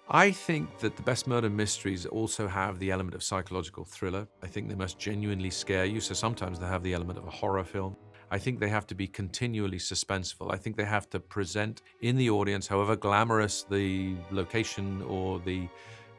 I think that the best murder mysteries also have the element of psychological thriller. I think they must genuinely scare you, so sometimes they have the element of a horror film. I think they have to be continually suspenseful. I think they have to present in the audience, however glamorous the location or the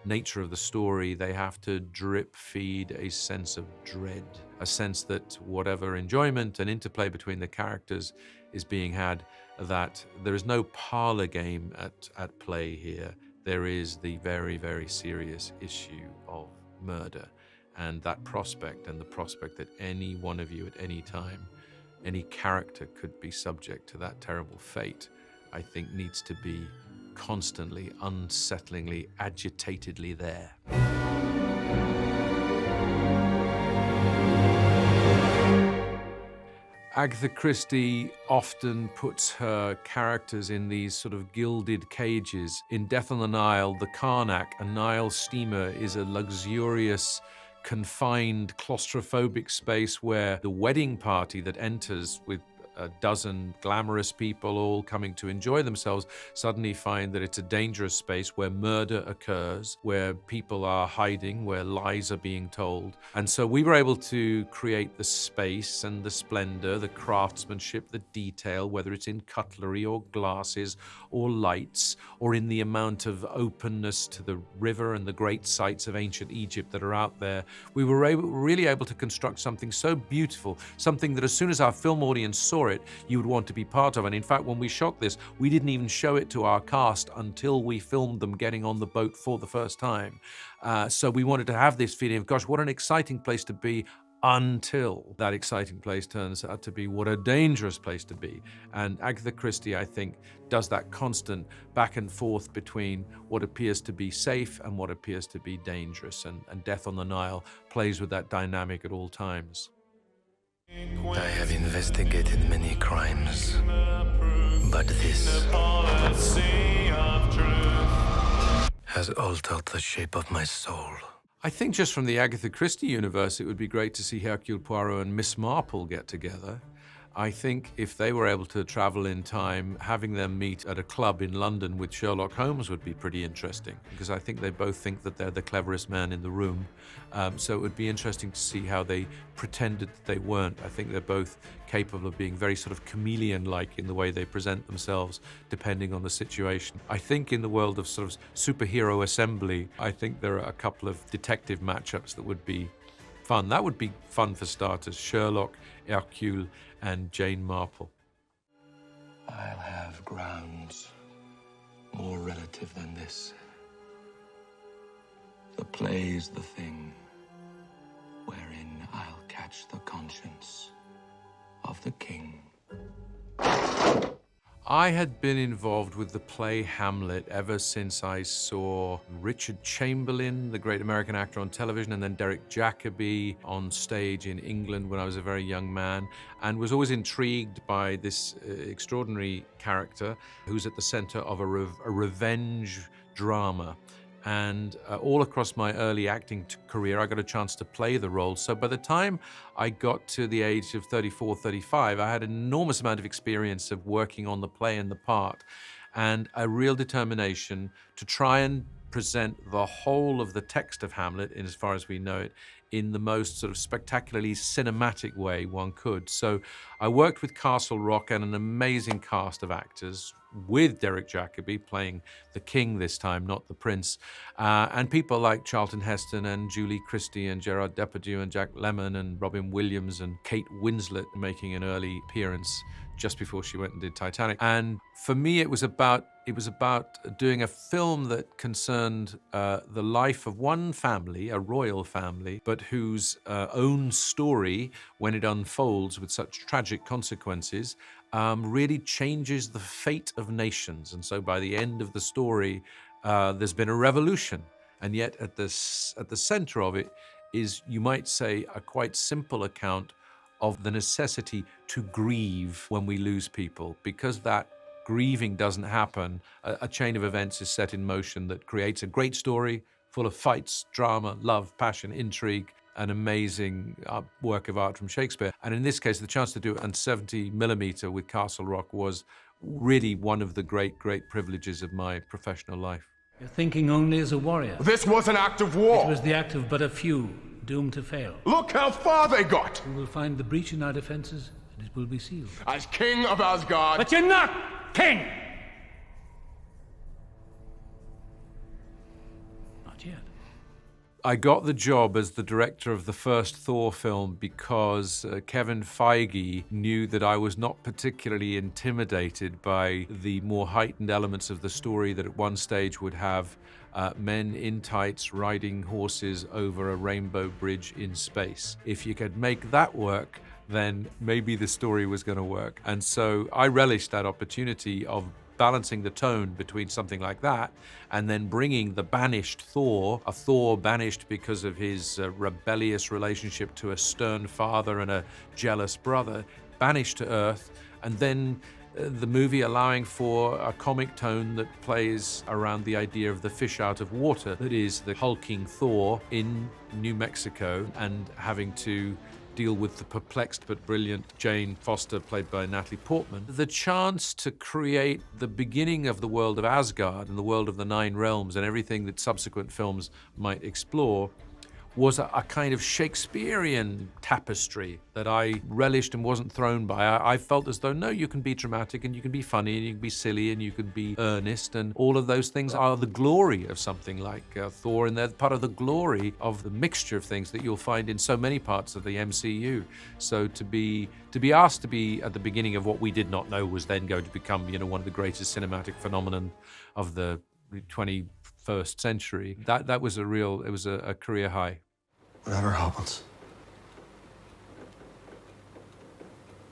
nature of the story, they have to drip feed a sense of dread, a sense that whatever enjoyment and interplay between the characters is being had, that there is no parlor game at play here. There is the very, very serious issue of murder and that prospect, and the prospect that any one of you at any time, any character could be subject to that terrible fate, I think needs to be constantly, unsettlingly, agitatedly there. Agatha Christie often puts her characters in these sort of gilded cages. In Death on the Nile, the Karnak, a Nile steamer, is a luxurious, confined, claustrophobic space where the wedding party that enters with a dozen glamorous people all coming to enjoy themselves suddenly find that it's a dangerous space where murder occurs, where people are hiding, where lies are being told. And so we were able to create the space and the splendor, the craftsmanship, the detail, whether it's in cutlery or glasses or lights, or in the amount of openness to the river and the great sights of ancient Egypt that are out there. We were really able to construct something so beautiful, something that as soon as our film audience saw it, you would want to be part of. And in fact, when we shot this, we didn't even show it to our cast until we filmed them getting on the boat for the first time. So we wanted to have this feeling of, gosh, what an exciting place to be, until that exciting place turns out to be what a dangerous place to be. And Agatha Christie, I think, does that constant back and forth between what appears to be safe and what appears to be dangerous. And Death on the Nile plays with that dynamic at all times. I have investigated many crimes, but this has altered the shape of my soul. I think just from the Agatha Christie universe, it would be great to see Hercule Poirot and Miss Marple get together. I think if they were able to travel in time, having them meet at a club in London with Sherlock Holmes would be pretty interesting, because I think they both think that they're the cleverest man in the room. So it would be interesting to see how they pretended that they weren't. I think they're both capable of being very sort of chameleon-like in the way they present themselves, depending on the situation. I think in the world of sort of superhero assembly, I think there are a couple of detective matchups that would be fun. That would be fun for starters. Sherlock, Hercule, and Jane Marple. I'll have grounds more relative than this. The play's the thing wherein I'll catch the conscience of the king. I had been involved with the play Hamlet ever since I saw Richard Chamberlain, the great American actor, on television, and then Derek Jacobi on stage in England when I was a very young man, and was always intrigued by this extraordinary character who's at the center of a revenge drama. And all across my early acting career, I got a chance to play the role. So by the time I got to the age of 34, 35, I had an enormous amount of experience of working on the play and the part, and a real determination to try and present the whole of the text of Hamlet, in as far as we know it, in the most sort of spectacularly cinematic way one could. So I worked with Castle Rock and an amazing cast of actors, with Derek Jacobi playing the king this time, not the prince, and people like Charlton Heston and Julie Christie and Gerard Depardieu and Jack Lemmon and Robin Williams and Kate Winslet making an early appearance just before she went and did Titanic. And for me, it was about doing a film that concerned the life of one family, a royal family, but whose own story, when it unfolds with such tragic consequences, really changes the fate of nations. And so by the end of the story, there's been a revolution. And yet at the center of it is, you might say, a quite simple account of the necessity to grieve when we lose people. Because that grieving doesn't happen, a chain of events is set in motion that creates a great story full of fights, drama, love, passion, intrigue, an amazing work of art from Shakespeare. And in this case, the chance to do it on 70mm with Castle Rock was really one of the great, great privileges of my professional life. You're thinking only as a warrior. This was an act of war. It was the act of but a few, doomed to fail. Look how far they got. We will find the breach in our defenses, and it will be sealed. As king of Asgard. But you're not king! Not yet. I got the job as the director of the first Thor film because Kevin Feige knew that I was not particularly intimidated by the more heightened elements of the story that at one stage would have men in tights riding horses over a rainbow bridge in space. If you could make that work, then maybe the story was going to work. And so I relished that opportunity of balancing the tone between something like that and then bringing the banished Thor, a Thor banished because of his rebellious relationship to a stern father and a jealous brother, banished to Earth, and then the movie allowing for a comic tone that plays around the idea of the fish out of water, that is the hulking Thor in New Mexico and having to deal with the perplexed but brilliant Jane Foster, played by Natalie Portman. The chance to create the beginning of the world of Asgard and the world of the Nine Realms and everything that subsequent films might explore was a kind of Shakespearean tapestry that I relished and wasn't thrown by. I felt as though, no, you can be dramatic and you can be funny and you can be silly and you can be earnest, and all of those things are the glory of something like Thor, and they're part of the glory of the mixture of things that you'll find in so many parts of the MCU. So to be asked to be at the beginning of what we did not know was then going to become, one of the greatest cinematic phenomenon of the 21st century, that was a career high. Whatever happens,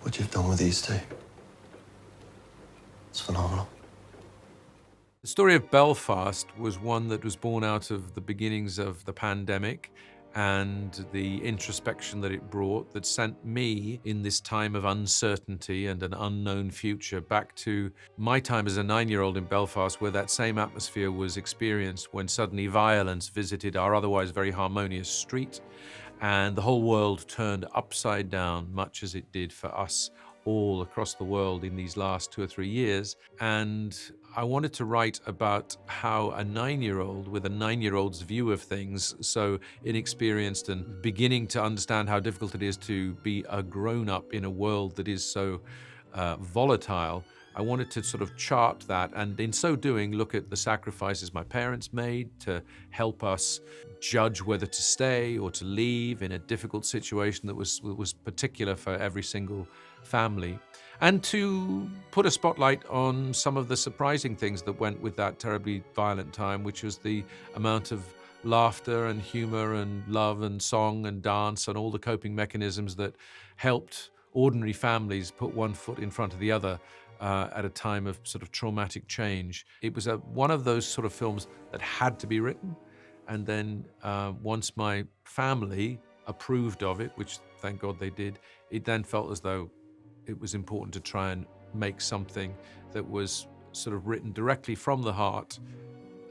what you've done with these two, it's phenomenal. The story of Belfast was one that was born out of the beginnings of the pandemic and the introspection that it brought, that sent me in this time of uncertainty and an unknown future back to my time as a 9-year-old in Belfast, where that same atmosphere was experienced when suddenly violence visited our otherwise very harmonious street, and the whole world turned upside down, much as it did for us all across the world in these last 2 or 3 years. And I wanted to write about how a 9-year-old with a 9-year-old's view of things, so inexperienced and beginning to understand how difficult it is to be a grown-up in a world that is so volatile, I wanted to sort of chart that, and in so doing, look at the sacrifices my parents made to help us judge whether to stay or to leave in a difficult situation that was particular for every single family, and to put a spotlight on some of the surprising things that went with that terribly violent time, which was the amount of laughter and humor and love and song and dance and all the coping mechanisms that helped ordinary families put one foot in front of the other at a time of sort of traumatic change. It was one of those sort of films that had to be written, and then once my family approved of it, which thank God they did, it then felt as though it was important to try and make something that was sort of written directly from the heart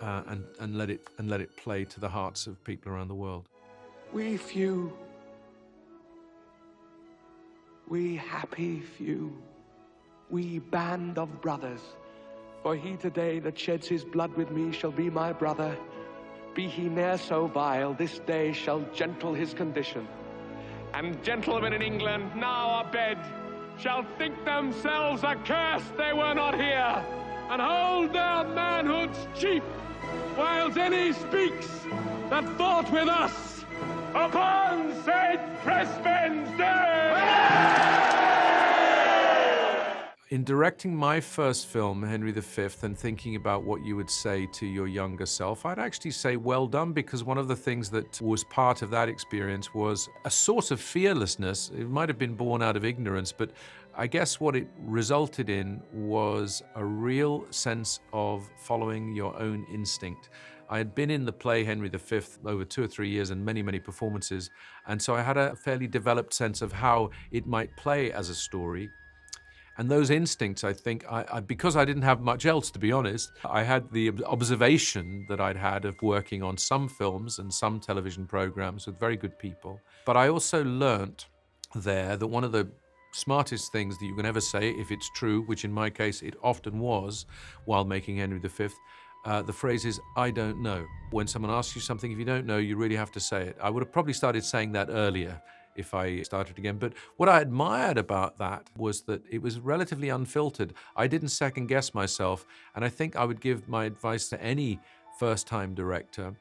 and let it play to the hearts of people around the world. We few, we happy few, we band of brothers, for he today that sheds his blood with me shall be my brother. Be he ne'er so vile, this day shall gentle his condition. And gentlemen in England now abed shall think themselves accursed they were not here, and hold their manhoods cheap, whiles any speaks that fought with us upon St. Crispin's Day! In directing my first film, Henry V, and thinking about what you would say to your younger self, I'd actually say well done, because one of the things that was part of that experience was a sort of fearlessness. It might have been born out of ignorance, but I guess what it resulted in was a real sense of following your own instinct. I had been in the play Henry V over 2 or 3 years and many, many performances, and so I had a fairly developed sense of how it might play as a story. And those instincts, I think, because I didn't have much else, to be honest, I had the observation that I'd had of working on some films and some television programs with very good people. But I also learnt there that one of the smartest things that you can ever say, if it's true, which in my case it often was while making Henry V, the phrase is, I don't know. When someone asks you something, if you don't know, you really have to say it. I would have probably started saying that earlier if I started again. But what I admired about that was that it was relatively unfiltered. I didn't second guess myself. And I think I would give my advice to any first-time director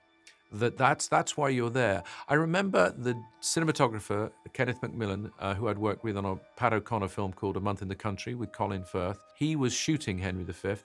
that's why you're there. I remember the cinematographer, Kenneth Macmillan, who I'd worked with on a Pat O'Connor film called A Month in the Country with Colin Firth. He was shooting Henry V,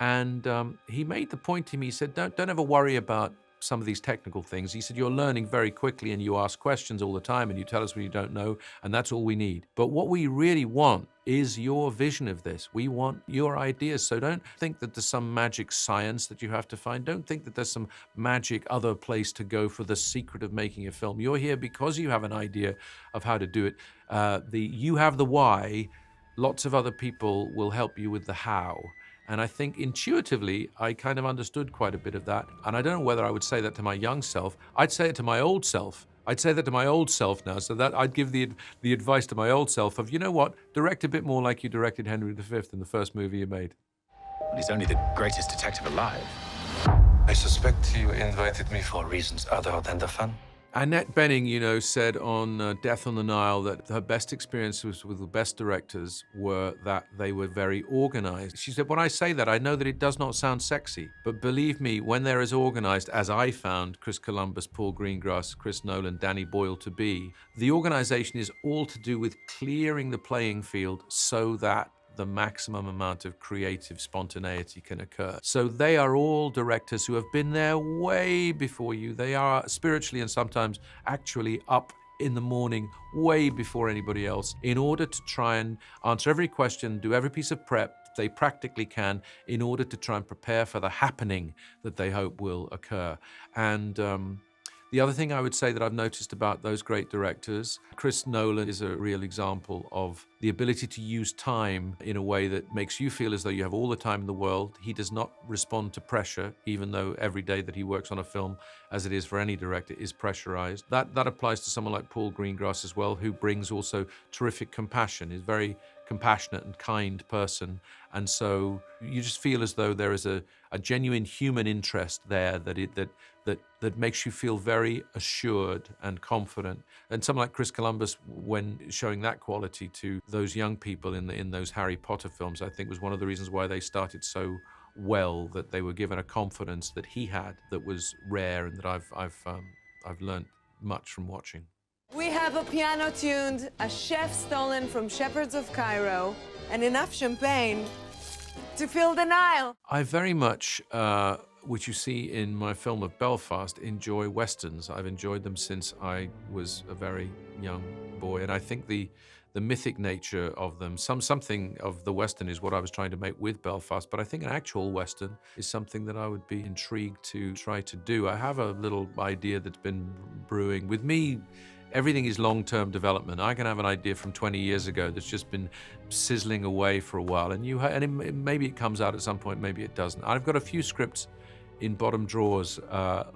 and he made the point to me, he said, don't ever worry about some of these technical things. He said, you're learning very quickly and you ask questions all the time and you tell us when you don't know, and that's all we need. But what we really want is your vision of this. We want your ideas. So don't think that there's some magic science that you have to find. Don't think that there's some magic other place to go for the secret of making a film. You're here because you have an idea of how to do it. You have the why. Lots of other people will help you with the how. And I think intuitively, I kind of understood quite a bit of that. And I don't know whether I would say that to my young self. I'd say it to my old self. I'd say that to my old self now, so that I'd give the advice to my old self of, you know what, direct a bit more like you directed Henry V in the first movie you made. Well, he's only the greatest detective alive. I suspect you invited me for reasons other than the fun. Annette Bening, said on Death on the Nile that her best experiences with the best directors were that they were very organized. She said, when I say that, I know that it does not sound sexy, but believe me, when they're as organized as I found Chris Columbus, Paul Greengrass, Chris Nolan, Danny Boyle to be, the organization is all to do with clearing the playing field so that the maximum amount of creative spontaneity can occur. So they are all directors who have been there way before you. They are spiritually and sometimes actually up in the morning way before anybody else in order to try and answer every question, do every piece of prep they practically can in order to try and prepare for the happening that they hope will occur. And the other thing I would say that I've noticed about those great directors, Chris Nolan is a real example of the ability to use time in a way that makes you feel as though you have all the time in the world. He does not respond to pressure, even though every day that he works on a film, as it is for any director, is pressurized. That applies to someone like Paul Greengrass as well, who brings also terrific compassion. He's very compassionate and kind person. And so you just feel as though there is a genuine human interest there that makes you feel very assured and confident. And someone like Chris Columbus, when showing that quality to those young people in those Harry Potter films, I think was one of the reasons why they started so well, that they were given a confidence that he had that was rare and that I've learned much from watching. We have a piano tuned, a chef stolen from Shepherds of Cairo, and enough champagne to fill the Nile. I very much, which you see in my film of Belfast, enjoy Westerns. I've enjoyed them since I was a very young boy, and I think the mythic nature of them, something of the Western is what I was trying to make with Belfast, but I think an actual Western is something that I would be intrigued to try to do. I have a little idea that's been brewing. With me, everything is long-term development. I can have an idea from 20 years ago that's just been sizzling away for a while, and maybe it comes out at some point, maybe it doesn't. I've got a few scripts in bottom drawers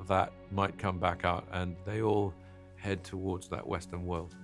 that might come back out, and they all head towards that Western world.